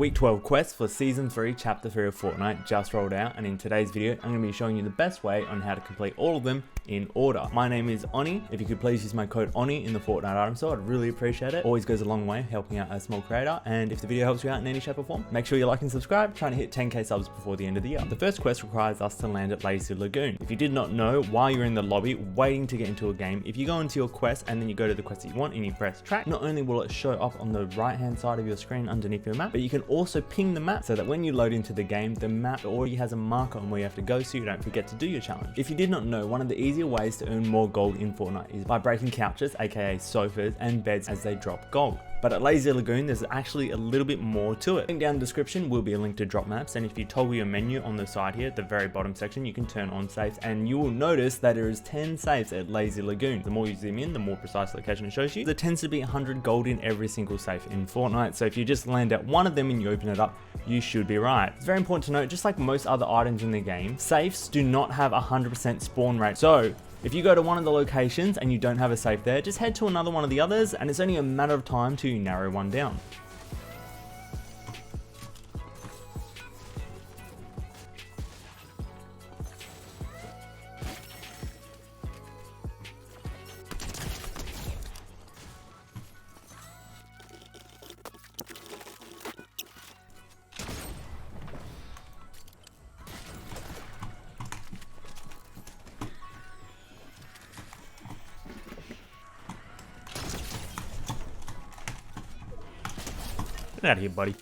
week 12 quest for season 3 chapter 3 of Fortnite just rolled out, and in today's video I'm going to be showing you the best way on how to complete all of them in order. My name is Onyi. If you could please use my code Onyi in the Fortnite item store, I'd really appreciate it. Always goes a long way helping out a small creator, and if the video helps you out in any shape or form, make sure you like and subscribe. Trying to hit 10k subs before the end of the year. The first quest requires us to land at Lagoon. If you did not know, while you're in the lobby waiting to get into a game, if you go into your quest and then you go to the quest that you want and you press track, not only will it show up on the right hand side of your screen underneath your map, but you can also ping the map so that when you load into the game, the map already has a marker on where you have to go so you don't forget to do your challenge. If you did not know, one of the easier ways to earn more gold in Fortnite is by breaking couches, aka sofas, and beds as they drop gold. But at Lagoon, there's actually a little bit more to it. Link down in the description will be a link to drop maps, and if you toggle your menu on the side here at the very bottom section, you can turn on safes, and you will notice that there is 10 safes at Lagoon. The more you zoom in, the more precise location it shows you. There tends to be 100 gold in every single safe in Fortnite, so if you just land at one of them and you open it up, you should be right. It's very important to note, just like most other items in the game, safes do not have 100% spawn rate. So if you go to one of the locations and you don't have a safe there, just head to another one of the others, and it's only a matter of time to narrow one down. Get out of here, buddy.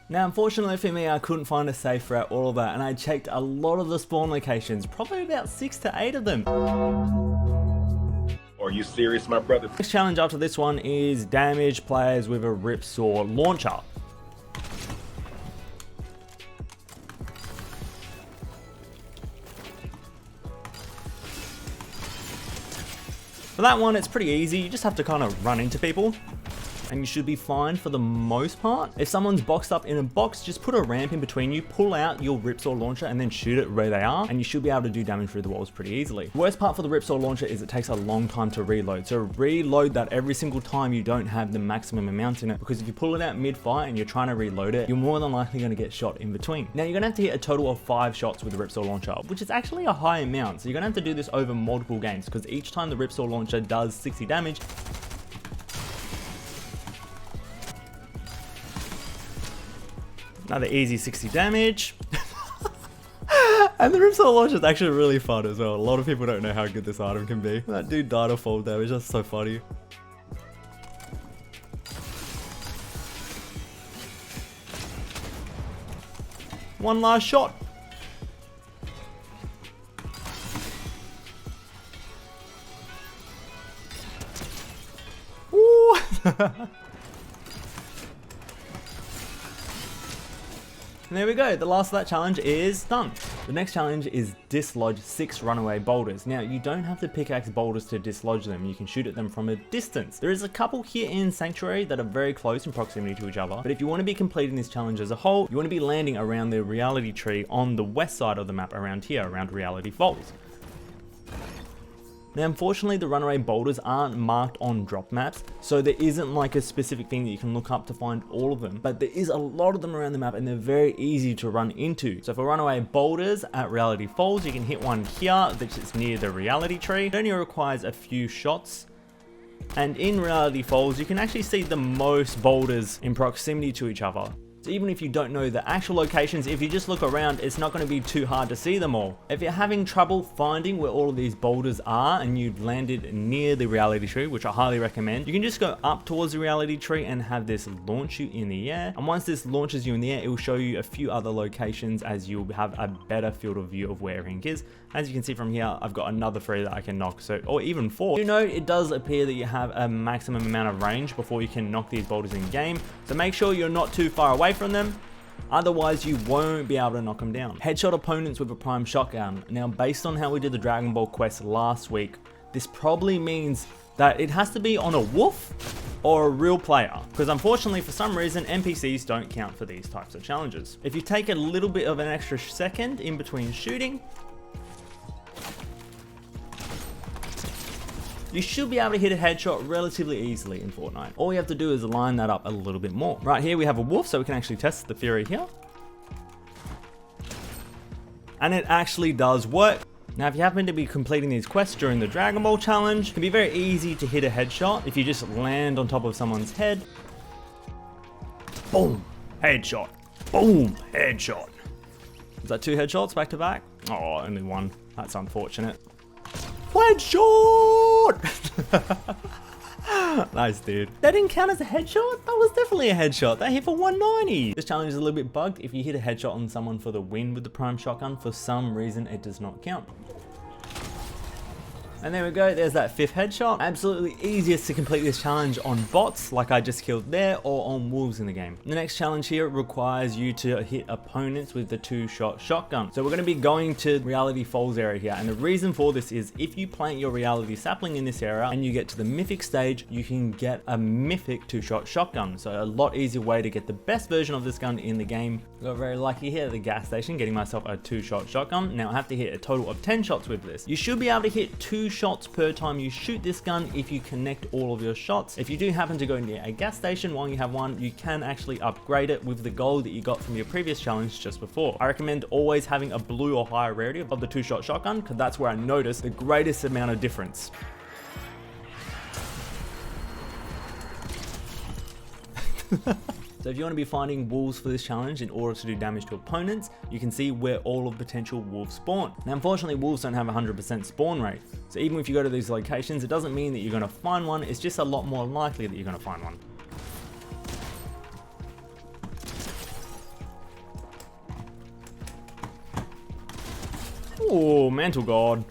Now, unfortunately for me, I couldn't find a safe throughout all of that, and I checked a lot of the spawn locations, probably about 6 to 8 of them. Are you serious, my brother? Next challenge after this one is damage players with a Ripsaw Launcher. For that one, it's pretty easy. You just have to kind of run into people, and you should be fine for the most part. If someone's boxed up in a box, just put a ramp in between you, pull out your Ripsaw Launcher, and then shoot it where they are, and you should be able to do damage through the walls pretty easily. The worst part for the Ripsaw Launcher is it takes a long time to reload, so reload that every single time you don't have the maximum amount in it, because if you pull it out mid-fight and you're trying to reload it, you're more than likely going to get shot in between. Now, you're going to have to hit a total of 5 shots with the Ripsaw Launcher, which is actually a high amount, so you're going to have to do this over multiple games, because each time the Ripsaw Launcher does 60 damage, another easy 60 damage. And the Ripsaw Launcher is actually really fun as well. A lot of people don't know how good this item can be. That dude died of fall damage, that's so funny. One last shot. Ooh. And there we go, the last of that challenge is done. The next challenge is Dislodge 6 Runaway Boulders. Now, you don't have to pickaxe boulders to dislodge them, you can shoot at them from a distance. There is a couple here in Sanctuary that are very close in proximity to each other, but if you want to be completing this challenge as a whole, you want to be landing around the reality tree on the west side of the map around here, around Reality Falls. Now, unfortunately, the Runaway Boulders aren't marked on drop maps, so there isn't like a specific thing that you can look up to find all of them, but there is a lot of them around the map and they're very easy to run into. So for Runaway Boulders at Reality Falls, you can hit one here, which is near the reality tree. It only requires a few shots. And in Reality Falls, you can actually see the most boulders in proximity to each other. So even if you don't know the actual locations, if you just look around, it's not going to be too hard to see them all. If you're having trouble finding where all of these boulders are and you've landed near the reality tree, which I highly recommend, you can just go up towards the reality tree and have this launch you in the air. And once this launches you in the air, it will show you a few other locations as you'll have a better field of view of where everything is. As you can see from here, I've got another 3 that I can knock, so, or even 4. You know, it does appear that you have a maximum amount of range before you can knock these boulders in game, so make sure you're not too far away from them, otherwise you won't be able to knock them down. Headshot opponents with a prime shotgun. Now, based on how we did the Dragon Ball quest last week, this probably means that it has to be on a wolf or a real player, because unfortunately for some reason NPCs don't count for these types of challenges. If you take a little bit of an extra second in between shooting, you should be able to hit a headshot relatively easily in Fortnite. All you have to do is line that up a little bit more. Right here we have a wolf, so we can actually test the Fury here. And it actually does work. Now, if you happen to be completing these quests during the Dragon Ball challenge, it can be very easy to hit a headshot if you just land on top of someone's head. Boom, headshot. Boom, headshot. Is that 2 headshots back to back? Oh, only 1. That's unfortunate. Headshot! Nice, dude. That didn't count as a headshot? That was definitely a headshot. That hit for 190. This challenge is a little bit bugged. If you hit a headshot on someone for the win with the prime shotgun, for some reason it does not count. And there we go, there's that 5th headshot. Absolutely easiest to complete this challenge on bots, like I just killed there, or on wolves in the game. The next challenge here requires you to hit opponents with the 2-shot shotgun. So we're gonna be going to Reality Falls area here, and the reason for this is if you plant your reality sapling in this area and you get to the mythic stage, you can get a mythic 2-shot shotgun. So a lot easier way to get the best version of this gun in the game. I got very lucky here at the gas station getting myself a 2-shot shotgun. Now I have to hit a total of 10 shots with this. You should be able to hit 2 shots per time you shoot this gun if you connect all of your shots. If you do happen to go near a gas station while you have one, you can actually upgrade it with the gold that you got from your previous challenge just before. I recommend always having a blue or higher rarity of the 2-shot shotgun, because that's where I notice the greatest amount of difference. So if you want to be finding wolves for this challenge in order to do damage to opponents, you can see where all of potential wolves spawn. Now unfortunately wolves don't have 100% spawn rate, so even if you go to these locations, it doesn't mean that you're going to find one, it's just a lot more likely that you're going to find one. Oh, Mantle God.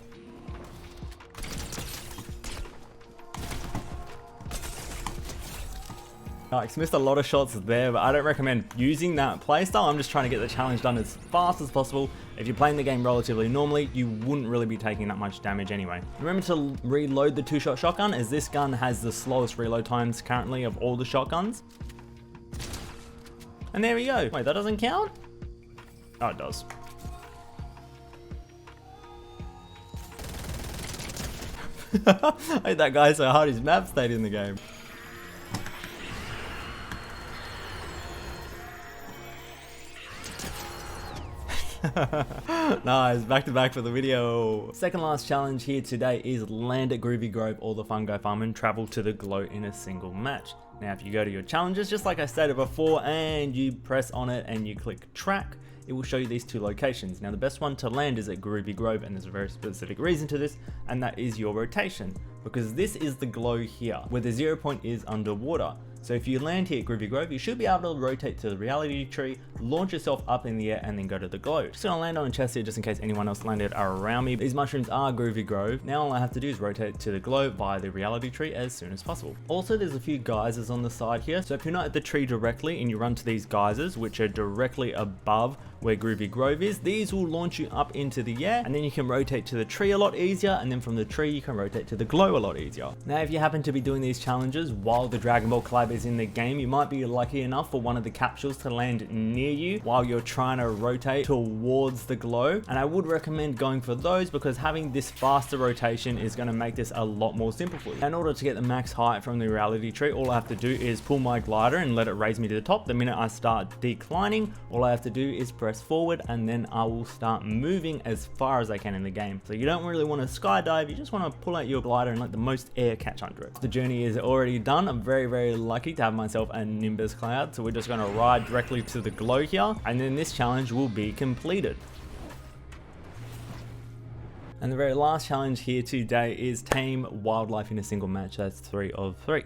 Alex missed a lot of shots there, but I don't recommend using that playstyle. I'm just trying to get the challenge done as fast as possible. If you're playing the game relatively normally, you wouldn't really be taking that much damage anyway. Remember to reload the 2-shot shotgun, as this gun has the slowest reload times currently of all the shotguns. And there we go. Wait, that doesn't count? Oh, it does. I hit that guy so hard his map stayed in the game. Nice, back to back for the video. Second last challenge here today is land at Groovy Grove or the Fungi Farm and travel to the glow in a single match. Now if you go to your challenges, just like I stated before, and you press on it and you click track, it will show you these 2 locations. Now the best one to land is at Groovy Grove, and there's a very specific reason to this, and that is your rotation, because this is the glow here where the 0 point is underwater. So if you land here at Groovy Grove, you should be able to rotate to the reality tree, launch yourself up in the air, and then go to the glow. Just gonna land on a chest here just in case anyone else landed around me. These mushrooms are Groovy Grove. Now all I have to do is rotate to the glow via the reality tree as soon as possible. Also, there's a few geysers on the side here. So if you're not at the tree directly and you run to these geysers, which are directly above where Groovy Grove is, these will launch you up into the air, and then you can rotate to the tree a lot easier, and then from the tree you can rotate to the glow a lot easier. Now if you happen to be doing these challenges while the Dragon Ball collab is in the game, you might be lucky enough for one of the capsules to land near you while you're trying to rotate towards the glow, and I would recommend going for those because having this faster rotation is going to make this a lot more simple for you. In order to get the max height from the reality tree, all I have to do is pull my glider and let it raise me to the top. The minute I start declining, all I have to do is press forward, and then I will start moving as far as I can in the game. So you don't really want to skydive, you just want to pull out your glider and let the most air catch under it. The journey is already done. I'm very lucky to have myself a Nimbus cloud, so we're just going to ride directly to the glow here, and then this challenge will be completed. And the very last challenge here today is Tame Wildlife in a single match. That's 3 of 3.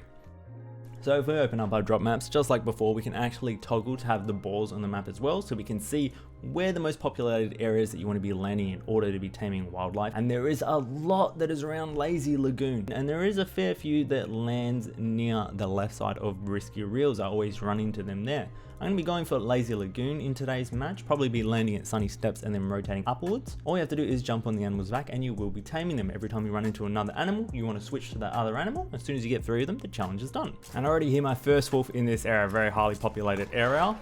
So if we open up our drop maps, just like before, we can actually toggle to have the balls on the map as well, so we can see where the most populated areas that you want to be landing in order to be taming wildlife. And there is a lot that is around Lazy Lagoon, and there is a fair few that lands near the left side of Risky Reels. I always run into them there. I'm going to be going for Lazy Lagoon in today's match, probably be landing at Sunny Steps and then rotating upwards. All you have to do is jump on the animal's back and you will be taming them. Every time you run into another animal, you want to switch to that other animal. As soon as you get 3 of them, the challenge is done. And I already hear my first wolf in this area, very highly populated area.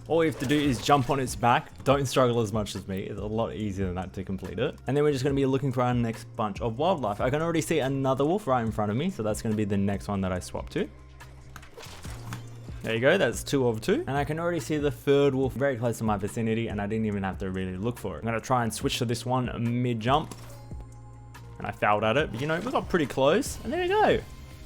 All you have to do is jump on its back. Don't struggle as much as me. It's a lot easier than that to complete it. And then we're just going to be looking for our next bunch of wildlife. I can already see another wolf right in front of me, so that's going to be the next one that I swap to. There you go, that's 2 of 2. And I can already see the third wolf very close to my vicinity, and I didn't even have to really look for it. I'm going to try and switch to this one mid-jump. And I failed at it, but you know, we got pretty close. And there you go.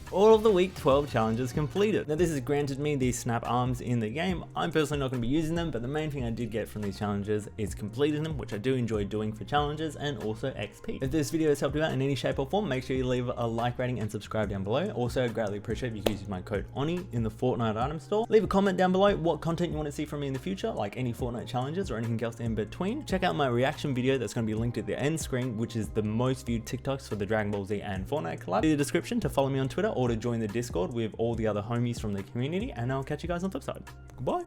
All of the week 12 challenges completed. Now this has granted me these snap arms in the game. I'm personally not going to be using them, but the main thing I did get from these challenges is completing them, which I do enjoy doing for challenges, and also XP. If this video has helped you out in any shape or form, make sure you leave a like rating and subscribe down below. Also, I'd greatly appreciate if you use my code ONI in the Fortnite item store. Leave a comment down below what content you want to see from me in the future, like any Fortnite challenges or anything else in between. Check out my reaction video that's going to be linked at the end screen, which is the most viewed TikToks for the Dragon Ball Z and Fortnite collab. In the description to follow me on Twitter or to join the Discord with all the other homies from the community, and I'll catch you guys on the flip side. Goodbye.